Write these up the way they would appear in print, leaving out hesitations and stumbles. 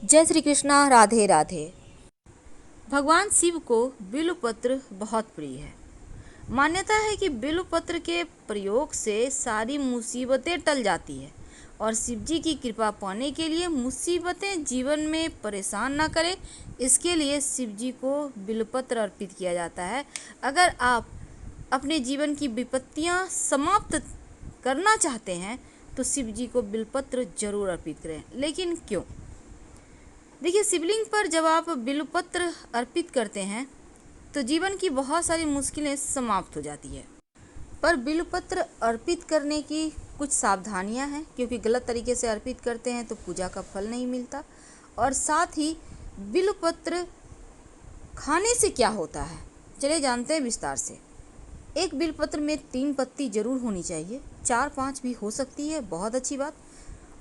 जय श्री कृष्णा। राधे राधे। भगवान शिव को बिल्वपत्र बहुत प्रिय है। मान्यता है कि बिल्वपत्र के प्रयोग से सारी मुसीबतें टल जाती है और शिव जी की कृपा पाने के लिए मुसीबतें जीवन में परेशान ना करें, इसके लिए शिव जी को बिल्वपत्र अर्पित किया जाता है। अगर आप अपने जीवन की विपत्तियां समाप्त करना चाहते हैं तो शिव जी को बिल्वपत्र जरूर अर्पित करें। लेकिन क्यों? देखिए, शिवलिंग पर जब आप बिल्वपत्र अर्पित करते हैं तो जीवन की बहुत सारी मुश्किलें समाप्त हो जाती है। पर बिल्वपत्र अर्पित करने की कुछ सावधानियां हैं, क्योंकि गलत तरीके से अर्पित करते हैं तो पूजा का फल नहीं मिलता। और साथ ही बिल्वपत्र खाने से क्या होता है, चलिए जानते हैं विस्तार से। एक बिल्वपत्र में 3 पत्ती जरूर होनी चाहिए, 4-5 भी हो सकती है, बहुत अच्छी बात।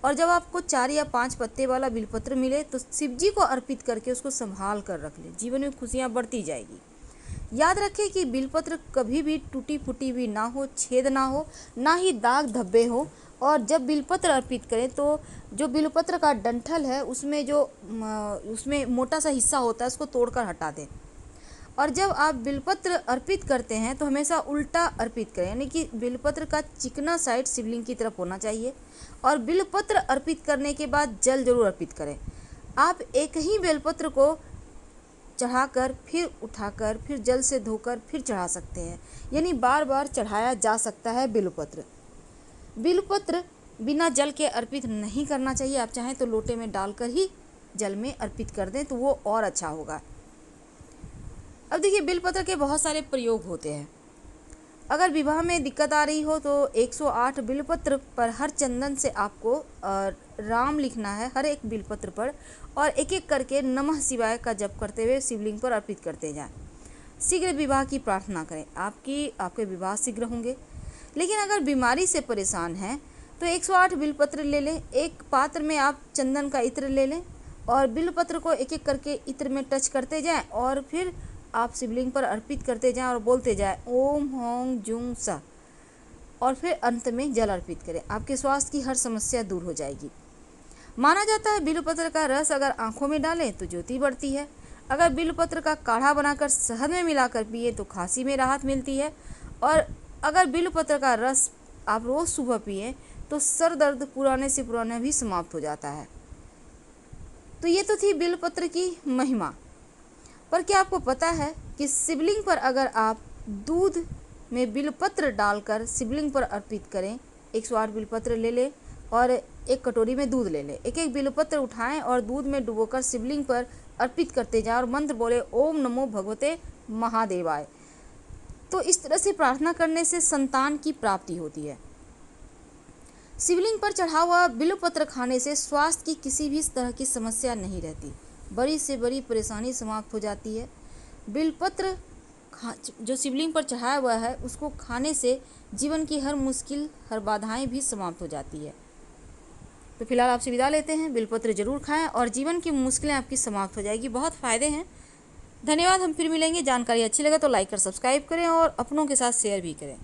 और जब आपको 4 या 5 पत्ते वाला बिल्वपत्र मिले तो शिव जी को अर्पित करके उसको संभाल कर रख ले, जीवन में खुशियां बढ़ती जाएगी। याद रखें कि बिल्वपत्र कभी भी टूटी फूटी भी ना हो, छेद ना हो, ना ही दाग धब्बे हो। और जब बिल्वपत्र अर्पित करें तो जो बिल्वपत्र का डंठल है उसमें मोटा सा हिस्सा होता है, उसको तोड़कर हटा दें। और जब आप बिल्वपत्र अर्पित करते हैं तो हमेशा उल्टा अर्पित करें, यानी कि बिल्वपत्र का चिकना साइड शिवलिंग की तरफ होना चाहिए। और बिल्वपत्र अर्पित करने के बाद जल जरूर अर्पित करें। आप एक ही बिल्वपत्र को चढ़ाकर फिर उठाकर फिर जल से धोकर फिर चढ़ा सकते हैं, यानी बार बार चढ़ाया जा सकता है बिल्वपत्र। बिल्वपत्र बिना जल के अर्पित नहीं करना चाहिए। आप चाहें तो लोटे में डालकर ही जल में अर्पित कर दें तो वो और अच्छा होगा। अब देखिए, बिल्वपत्र के बहुत सारे प्रयोग होते हैं। अगर विवाह में दिक्कत आ रही हो तो 108 बिल्वपत्र पर हर चंदन से आपको राम लिखना है हर एक बिल्वपत्र पर, और एक एक करके नमः शिवाय का जप करते हुए शिवलिंग पर अर्पित करते जाएं। शीघ्र विवाह की प्रार्थना करें, आपके विवाह शीघ्र होंगे। लेकिन अगर बीमारी से परेशान हैं तो 108 बिल्वपत्र ले लें। एक पात्र में आप चंदन का इत्र ले लें और बिल्वपत्र को एक एक करके इत्र में टच करते जाएं और फिर आप शिवलिंग पर अर्पित करते जाएं और बोलते जाएं ओम होंग जुंग सा, और फिर अंत में जल अर्पित करें। आपके स्वास्थ्य की हर समस्या दूर हो जाएगी। माना जाता है बिल्वपत्र का रस अगर आंखों में डालें तो ज्योति बढ़ती है। अगर बिल्वपत्र का काढ़ा बनाकर शहद में मिलाकर पिए तो खांसी में राहत मिलती है। और अगर बिल्वपत्र का रस आप रोज सुबह पिए तो सर दर्द पुराने से पुराना भी समाप्त हो जाता है। तो ये तो थी बिल्वपत्र की महिमा। पर क्या आपको पता है कि शिवलिंग पर अगर आप दूध में बिल्वपत्र डालकर शिवलिंग पर अर्पित करें, 108 बिल्वपत्र ले लें और एक कटोरी में दूध ले लें, एक एक बिल्वपत्र उठाएं और दूध में डुबोकर शिवलिंग पर अर्पित करते जाएं और मंत्र बोले ओम नमो भगवते महादेवाय। तो इस तरह से प्रार्थना करने से संतान की प्राप्ति होती है। शिवलिंग पर चढ़ा हुआ बिल्वपत्र खाने से स्वास्थ्य की किसी भी तरह की समस्या नहीं रहती, बड़ी से बड़ी परेशानी समाप्त हो जाती है। बिल्वपत्र जो शिवलिंग पर चढ़ाया हुआ है उसको खाने से जीवन की हर मुश्किल, हर बाधाएं भी समाप्त हो जाती है। तो फिलहाल आपसे विदा लेते हैं। बिल्वपत्र जरूर खाएं और जीवन की मुश्किलें आपकी समाप्त हो जाएगी, बहुत फ़ायदे हैं। धन्यवाद। हम फिर मिलेंगे। जानकारी अच्छी लगे तो लाइक कर सब्सक्राइब करें और अपनों के साथ शेयर भी करें।